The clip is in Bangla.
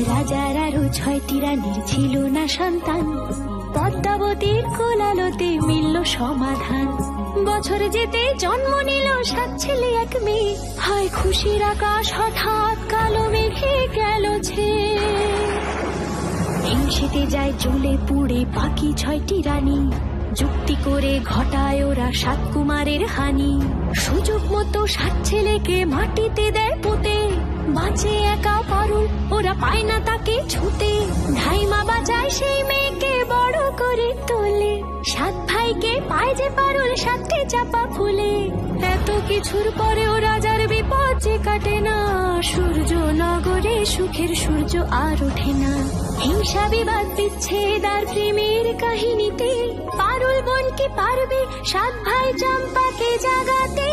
রাজার আরো 6টি রানীর ছিল না সন্তান, পদ্মাবতীর কোলালোতে মিলল সমাধান। বছর যেতে জন্ম নিল 7 ছেলে 1 মেয়ে, হয় খুশির আকাশ হঠাৎ কালো মেঘে গেল ছেয়ে। হিংসেতে যায় জ্বলে পুড়ে বাকি 6টি রানী, যুক্তি করে ঘটায় ওরা 7 কুমারের হানি। সুযোগ মতো 7 ছেলেকে মাটিতে দেয় পুঁতে, বাঁচে একা পারুল, ওরা পায় না তাকে ছুতে। ধাইমা বাঁচায় সেই মেয়েকে বড় করে তোলে, 7 ভাইকে পায় যে পারুল 7টি চাপা ফুলে। এত কিছুর পরেও রাজার বিপদ যে কাটে না, সূর্য নগরে সুখের সূর্য আর ওঠে না। হিংসা বিবাদ বিচ্ছেদ আর প্রেমের কাহিনীতে পারুল বোন কি পারবে 7 ভাই চম্পাকে জাগাতে।